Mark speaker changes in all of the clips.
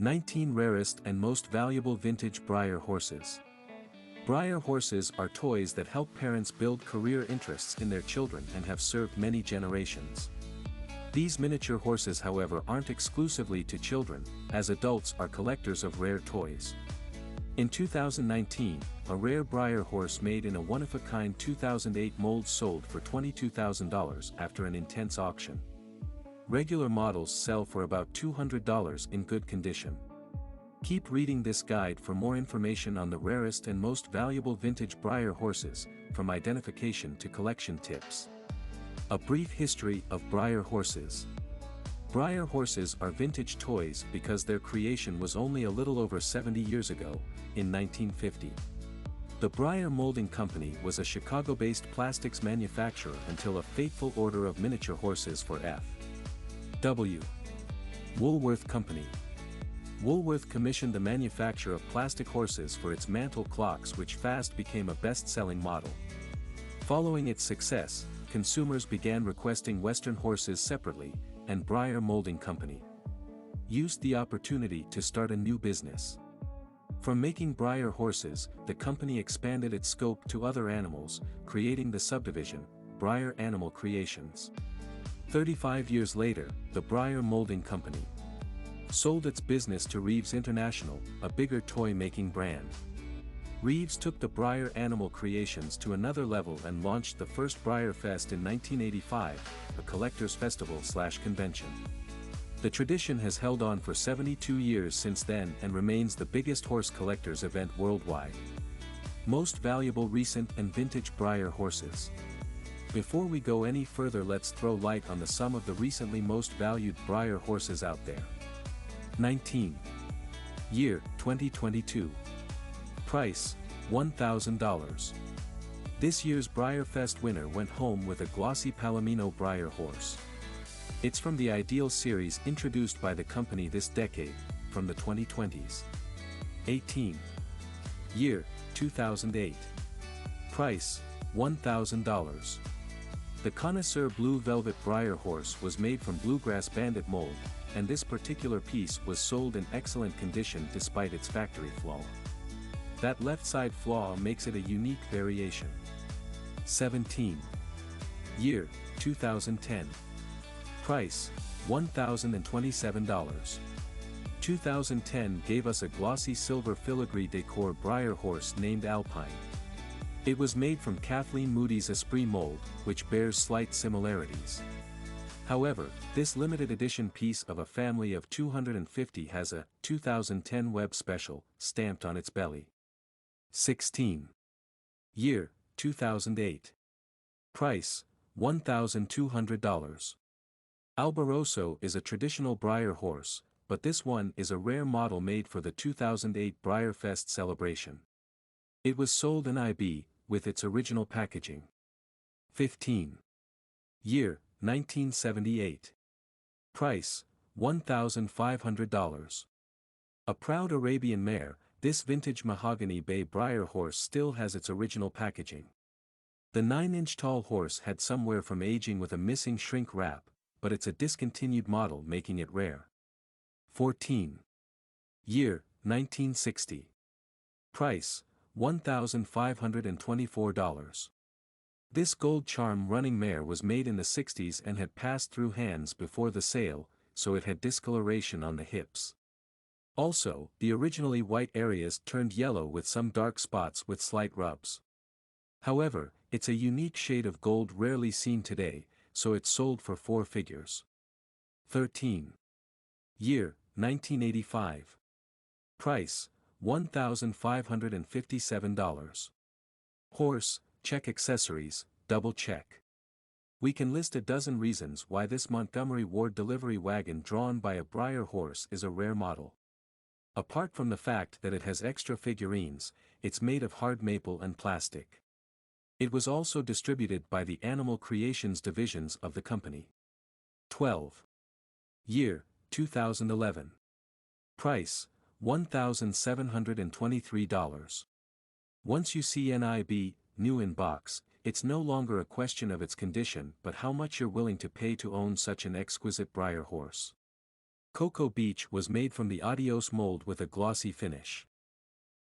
Speaker 1: 19 Rarest and Most Valuable Vintage Breyer Horses. Breyer horses are toys that help parents build career interests in their children and have served many generations. These miniature horses, however, aren't exclusively to children, as adults are collectors of rare toys. In 2019, a rare Breyer horse made in a one-of-a-kind 2008 mold sold for $22,000 after an intense auction. Regular models sell for about $200 in good condition. Keep reading this guide for more information on the rarest and most valuable vintage Breyer horses, from identification to collection tips. A brief history of Breyer horses. Breyer horses are vintage toys because their creation was only a little over 70 years ago, in 1950. The Breyer Molding Company was a Chicago-based plastics manufacturer until a fateful order of miniature horses for F.W. Woolworth Company. Woolworth commissioned the manufacture of plastic horses for its mantle clocks, which fast became a best-selling model. Following its success, consumers began requesting Western horses separately, and Breyer Molding Company used the opportunity to start a new business. From making Breyer horses, the company expanded its scope to other animals, creating the subdivision, Breyer Animal Creations. 35 years later, the Breyer Molding Company sold its business to Reeves International, a bigger toy-making brand. Reeves took the Breyer Animal Creations to another level and launched the first Breyer Fest in 1985, a collector's festival/convention. The tradition has held on for 72 years since then and remains the biggest horse collectors event worldwide. Most valuable recent and vintage Breyer horses. Before we go any further, let's throw light on some of the recently most valued Breyer horses out there. 19. Year, 2022. Price, $1,000. This year's Breyer Fest winner went home with a glossy Palomino Breyer horse. It's from the Ideal series introduced by the company this decade, from the 2020s. 18. Year, 2008. Price, $1,000. The Connoisseur Blue Velvet Breyer horse was made from bluegrass bandit mold, and this particular piece was sold in excellent condition despite its factory flaw. That left side flaw makes it a unique variation. 17. Year, 2010. Price, $1,027. 2010 gave us a glossy silver filigree decor Breyer horse named Alpine. It was made from Kathleen Moody's Esprit mold, which bears slight similarities. However, this limited edition piece of a family of 250 has a 2010 Web Special stamped on its belly. 16. Year, 2008. Price, $1,200. Alboroso is a traditional Breyer horse, but this one is a rare model made for the 2008 Breyer Fest celebration. It was sold in IB, with its original packaging. 15. Year, 1978. Price, $1,500. A proud Arabian mare, this vintage mahogany bay Breyer horse still has its original packaging. The 9-inch tall horse had somewhere from aging with a missing shrink wrap, but it's a discontinued model, making it rare. 14. Year, 1960. Price, $1,524. This gold charm running mare was made in the 60s and had passed through hands before the sale, so it had discoloration on the hips. Also, the originally white areas turned yellow with some dark spots with slight rubs. However, it's a unique shade of gold rarely seen today, so it's sold for 4 figures. 13. Year, 1985. Price, $1,557. Horse, check accessories, double check. We can list a dozen reasons why this Montgomery Ward delivery wagon drawn by a Breyer horse is a rare model. Apart from the fact that it has extra figurines, it's made of hard maple and plastic. It was also distributed by the Animal Creations divisions of the company. 12. Year, 2011. Price, $1,723. Once you see NIB, new in box, it's no longer a question of its condition but how much you're willing to pay to own such an exquisite Breyer horse. Cocoa Beach was made from the Adios mold with a glossy finish.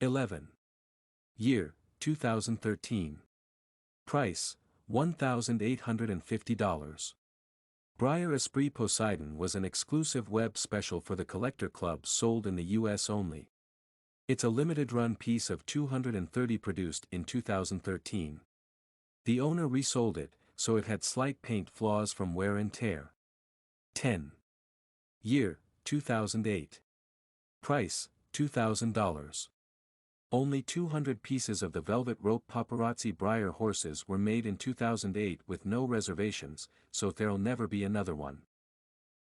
Speaker 1: 11. Year, 2013. Price, $1,850. Breyer Esprit Poseidon was an exclusive web special for the collector club sold in the US only. It's a limited-run piece of 230 produced in 2013. The owner resold it, so it had slight paint flaws from wear and tear. 10. Year, 2008. Price, $2,000. Only 200 pieces of the velvet rope paparazzi Breyer horses were made in 2008 with no reservations, so there'll never be another one.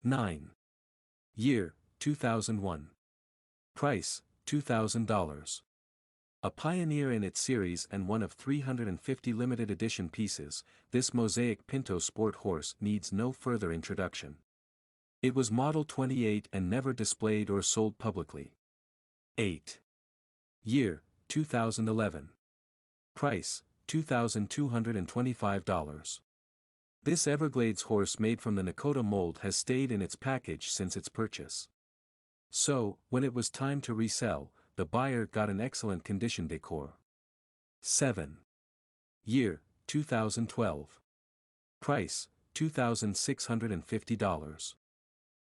Speaker 1: 9. Year, 2001. Price, $2,000. A pioneer in its series and one of 350 limited edition pieces, this mosaic Pinto sport horse needs no further introduction. It was Model 28 and never displayed or sold publicly. 8. Year, 2011. Price, $2,225. This Everglades horse made from the Nakota mold has stayed in its package since its purchase. So, when it was time to resell, the buyer got an excellent condition decor. 7. Year, 2012. Price, $2,650.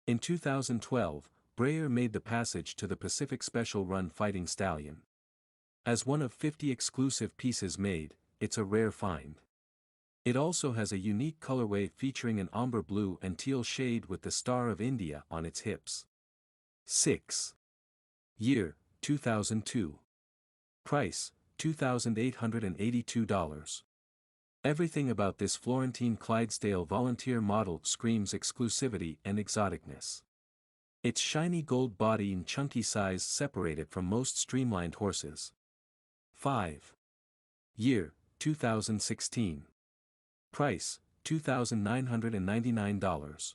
Speaker 1: In 2012, Breyer made the passage to the Pacific Special Run Fighting Stallion. As one of 50 exclusive pieces made, it's a rare find. It also has a unique colorway featuring an ombre blue and teal shade with the Star of India on its hips. 6. Year, 2002. Price, $2,882. Everything about this Florentine Clydesdale volunteer model screams exclusivity and exoticness. Its shiny gold body and chunky size separate it from most streamlined horses. 5. Year, 2016. Price, $2,999.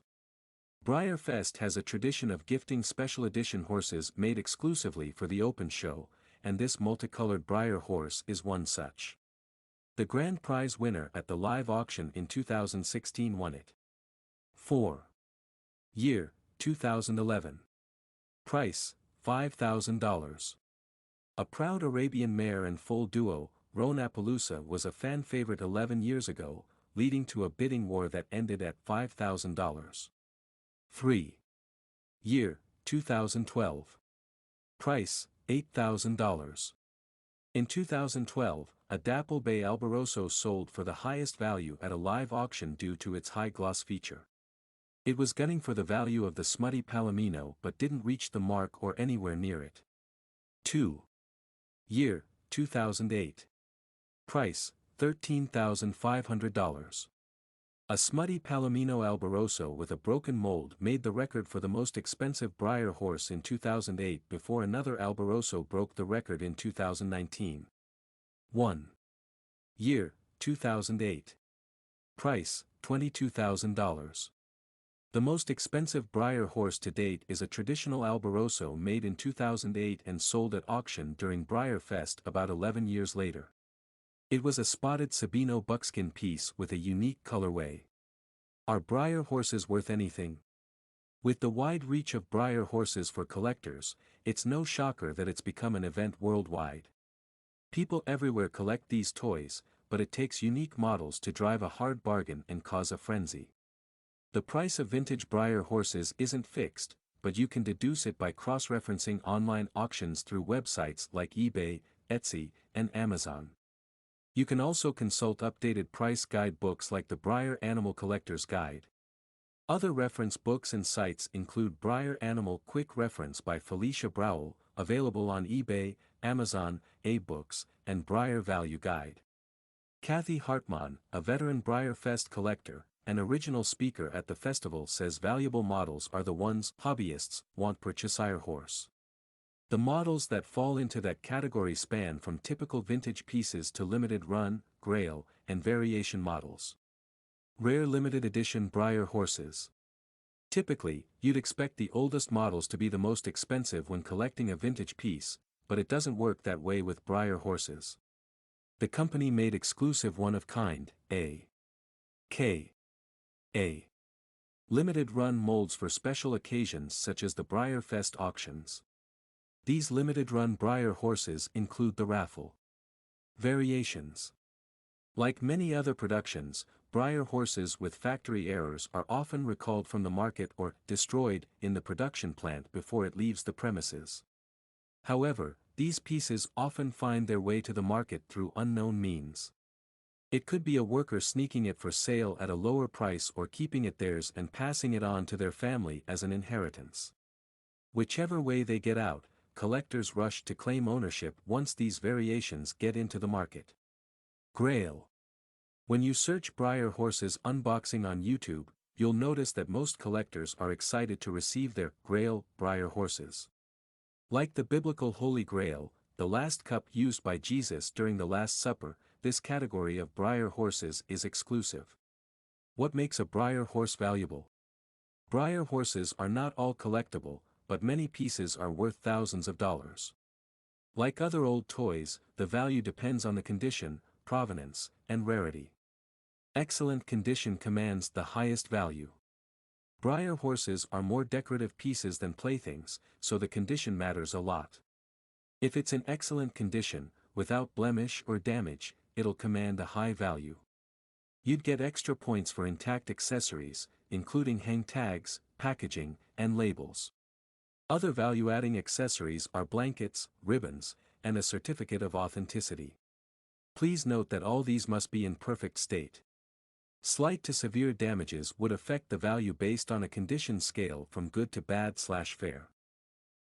Speaker 1: Breyer Fest has a tradition of gifting special edition horses made exclusively for the open show, and this multicolored Breyer horse is one such. The grand prize winner at the live auction in 2016 won it. 4. Year, 2011. Price, $5,000. A proud Arabian mare and foal duo, Roan Appaloosa was a fan favorite 11 years ago, leading to a bidding war that ended at $5,000. 3. Year, 2012. Price, $8,000. In 2012, a Dapple Bay Alboroso sold for the highest value at a live auction due to its high gloss feature. It was gunning for the value of the smutty Palomino but didn't reach the mark or anywhere near it. 2. Year, 2008. Price, $13,500. A smutty Palomino Alboroso with a broken mold made the record for the most expensive Breyer horse in 2008 before another Alboroso broke the record in 2019. 1. Year, 2008. Price, $22,000. The most expensive Breyer horse to date is a traditional Alboroso made in 2008 and sold at auction during Breyer Fest about 11 years later. It was a spotted Sabino buckskin piece with a unique colorway. Are Breyer horses worth anything? With the wide reach of Breyer horses for collectors, it's no shocker that it's become an event worldwide. People everywhere collect these toys, but it takes unique models to drive a hard bargain and cause a frenzy. The price of vintage Breyer horses isn't fixed, but you can deduce it by cross-referencing online auctions through websites like eBay, Etsy, and Amazon. You can also consult updated price guide books like the Breyer Animal Collector's Guide. Other reference books and sites include Breyer Animal Quick Reference by Felicia Browell, available on eBay, Amazon, A-Books, and Breyer Value Guide. Kathy Hartmann, a veteran Breyer Fest collector, an original speaker at the festival, says valuable models are the ones hobbyists want per Cheshire horse. The models that fall into that category span from typical vintage pieces to limited run, grail, and variation models. Rare limited edition Breyer horses. Typically, you'd expect the oldest models to be the most expensive when collecting a vintage piece, but it doesn't work that way with Breyer horses. The company made exclusive one-of-kind, A. Limited-run molds for special occasions such as the Breyer Fest auctions. These limited-run Breyer horses include the raffle. Variations. Like many other productions, Breyer horses with factory errors are often recalled from the market or destroyed in the production plant before it leaves the premises. However, these pieces often find their way to the market through unknown means. It could be a worker sneaking it for sale at a lower price or keeping it theirs and passing it on to their family as an inheritance. Whichever way they get out, collectors rush to claim ownership once these variations get into the market. Grail. When you search Breyer horses unboxing on YouTube, you'll notice that most collectors are excited to receive their Grail Breyer horses. Like the biblical Holy Grail, the last cup used by Jesus during the Last Supper, this category of Breyer horses is exclusive. What makes a Breyer horse valuable? Breyer horses are not all collectible, but many pieces are worth thousands of dollars. Like other old toys, the value depends on the condition, provenance, and rarity. Excellent condition commands the highest value. Breyer horses are more decorative pieces than playthings, so the condition matters a lot. If it's in excellent condition, without blemish or damage, it'll command a high value. You'd get extra points for intact accessories, including hang tags, packaging, and labels. Other value-adding accessories are blankets, ribbons, and a certificate of authenticity. Please note that all these must be in perfect state. Slight to severe damages would affect the value based on a condition scale from good to bad/fair.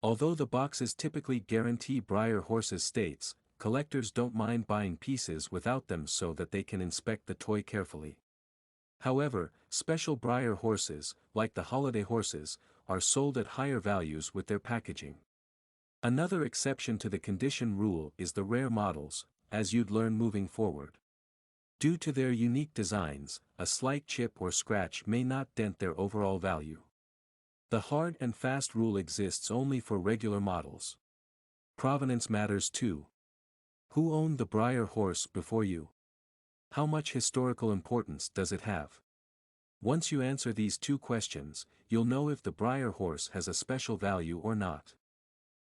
Speaker 1: Although the boxes typically guarantee Breyer horses states, collectors don't mind buying pieces without them so that they can inspect the toy carefully. However, special Breyer horses, like the holiday horses, are sold at higher values with their packaging. Another exception to the condition rule is the rare models, as you'd learn moving forward. Due to their unique designs, a slight chip or scratch may not dent their overall value. The hard and fast rule exists only for regular models. Provenance matters too. Who owned the Breyer horse before you? How much historical importance does it have? Once you answer these two questions, you'll know if the Breyer horse has a special value or not.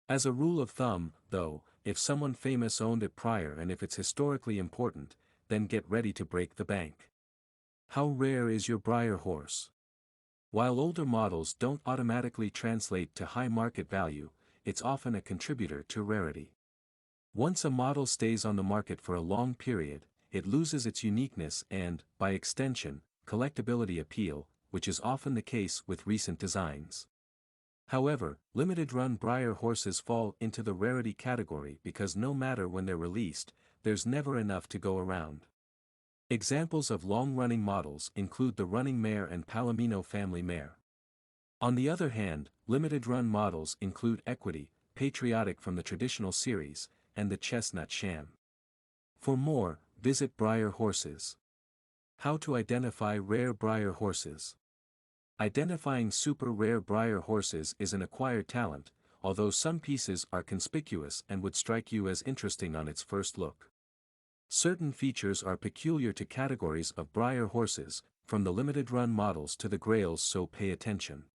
Speaker 1: As a rule of thumb, though, if someone famous owned it prior and if it's historically important, then get ready to break the bank. How rare is your Breyer horse? While older models don't automatically translate to high market value, it's often a contributor to rarity. Once a model stays on the market for a long period, it loses its uniqueness and, by extension, collectability appeal, which is often the case with recent designs. However, limited-run Breyer horses fall into the rarity category because no matter when they're released, there's never enough to go around. Examples of long-running models include the running mare and Palomino family mare. On the other hand, limited-run models include Equity, Patriotic from the traditional series, and the Chestnut Sham. For more, visit Breyer Horses. How to identify rare Breyer horses. Identifying super rare Breyer horses is an acquired talent, although some pieces are conspicuous and would strike you as interesting on its first look. Certain features are peculiar to categories of Breyer horses, from the limited-run models to the grails, so pay attention.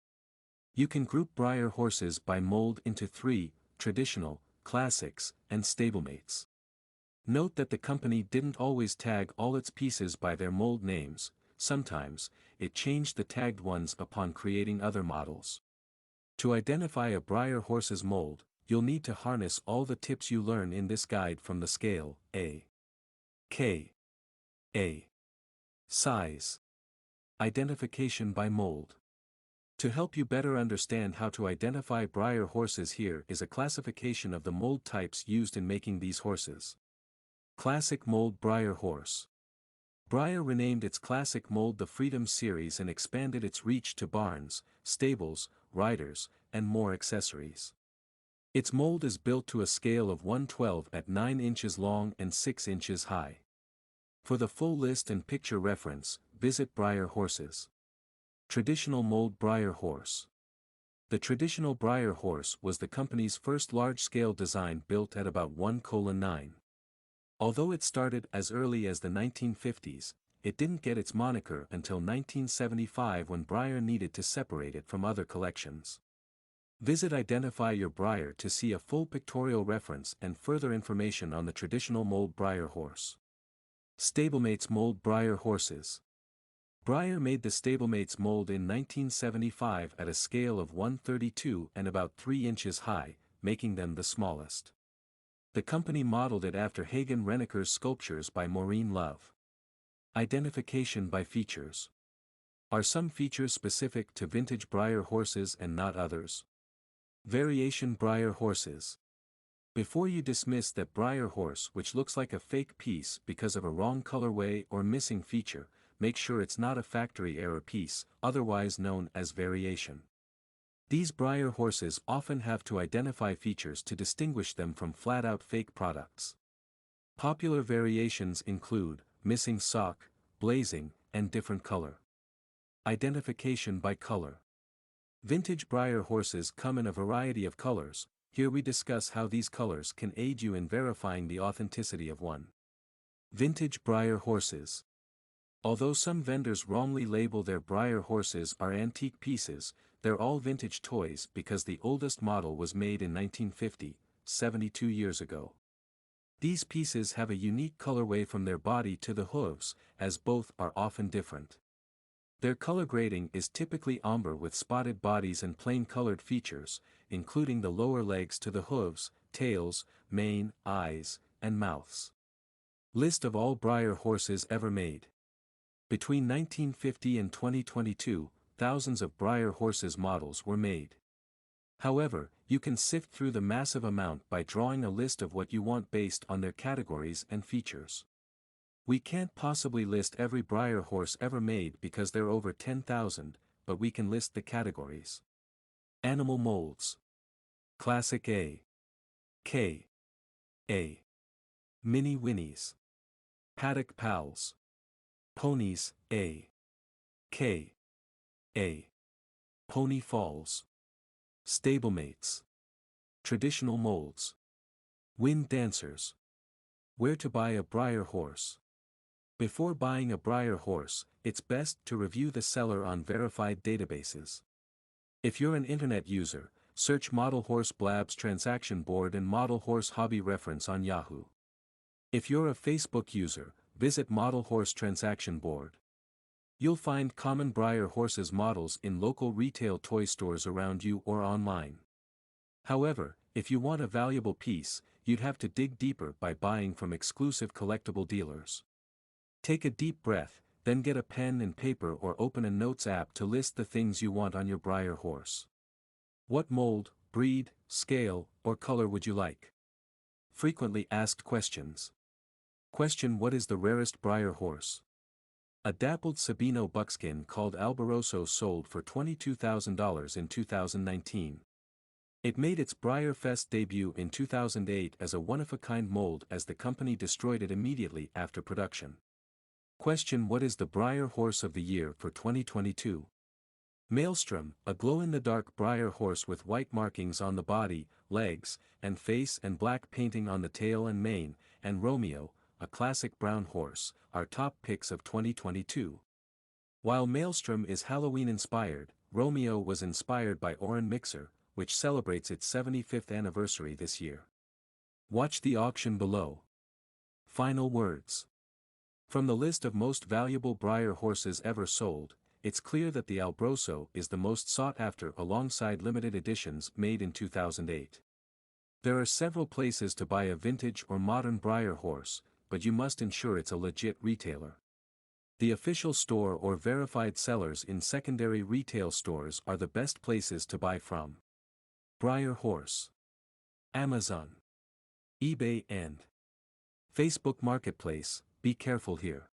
Speaker 1: You can group Breyer horses by mold into three: traditional, classics, and stablemates. Note that the company didn't always tag all its pieces by their mold names. Sometimes, it changed the tagged ones upon creating other models. To identify a Breyer horse's mold, you'll need to harness all the tips you learn in this guide from the scale, A. K. A. Size. Identification by mold. To help you better understand how to identify Breyer horses, here is a classification of the mold types used in making these horses. Classic mold Breyer horse. Breyer renamed its classic mold the Freedom Series and expanded its reach to barns, stables, riders, and more accessories. Its mold is built to a scale of 1/12 at 9 inches long and 6 inches high. For the full list and picture reference, visit Breyer Horses. Traditional mold Breyer horse. The traditional Breyer horse was the company's first large-scale design, built at about 1:9. Although it started as early as the 1950s, it didn't get its moniker until 1975 when Breyer needed to separate it from other collections. Visit Identify Your Breyer to see a full pictorial reference and further information on the traditional mold Breyer horse. Stablemates Mold Breyer Horses. Breyer made the Stablemates mold in 1975 at a scale of 1/32 and about 3 inches high, making them the smallest. The company modeled it after Hagen Renneker's sculptures by Maureen Love. Identification by features. Are some features specific to vintage Breyer horses and not others? Variation Breyer horses. Before you dismiss that Breyer horse which looks like a fake piece because of a wrong colorway or missing feature, make sure it's not a factory error piece, otherwise known as variation. These Breyer horses often have to identify features to distinguish them from flat-out fake products. Popular variations include missing sock, blazing, and different color. Identification by color. Vintage Breyer horses come in a variety of colors. Here we discuss how these colors can aid you in verifying the authenticity of one. Vintage Breyer horses. Although some vendors wrongly label their Breyer horses are antique pieces, they're all vintage toys because the oldest model was made in 1950, 72 years ago. These pieces have a unique colorway from their body to the hooves, as both are often different. Their color grading is typically amber with spotted bodies and plain colored features, including the lower legs to the hooves, tails, mane, eyes, and mouths. List of all Breyer horses ever made. Between 1950 and 2022, thousands of Breyer horses models were made. However, you can sift through the massive amount by drawing a list of what you want based on their categories and features. We can't possibly list every Breyer horse ever made because there are over 10,000, but we can list the categories. Animal molds. Classic A. K. A. Mini Winnies. Paddock Pals. Ponies, A. K. A. Pony Falls. Stablemates. Traditional molds. Wind dancers. Where to buy a Breyer horse. Before buying a Breyer horse, it's best to review the seller on verified databases. If you're an internet user, search Model Horse Blab's transaction board and Model Horse Hobby Reference on Yahoo. If you're a Facebook user, visit Model Horse Transaction Board. You'll find common Breyer horses models in local retail toy stores around you or online. However, if you want a valuable piece, you'd have to dig deeper by buying from exclusive collectible dealers. Take a deep breath, then get a pen and paper or open a notes app to list the things you want on your Breyer horse. What mold, breed, scale, or color would you like? Frequently asked questions. Question: what is the rarest Breyer horse? A dappled Sabino buckskin called Alboroso sold for $22,000 in 2019. It made its Breyer Fest debut in 2008 as a one-of-a-kind mold as the company destroyed it immediately after production. Question: what is the Breyer horse of the year for 2022? Maelstrom, a glow-in-the-dark Breyer horse with white markings on the body, legs, and face and black painting on the tail and mane, and Romeo, a classic brown horse, are top picks of 2022. While Maelstrom is Halloween-inspired, Romeo was inspired by Oren Mixer, which celebrates its 75th anniversary this year. Watch the auction below. Final words. From the list of most valuable Breyer horses ever sold, it's clear that the Alboroso is the most sought after alongside limited editions made in 2008. There are several places to buy a vintage or modern Breyer horse, but you must ensure it's a legit retailer. The official store or verified sellers in secondary retail stores are the best places to buy from. Breyer horse. Amazon, eBay and Facebook Marketplace. Be careful here.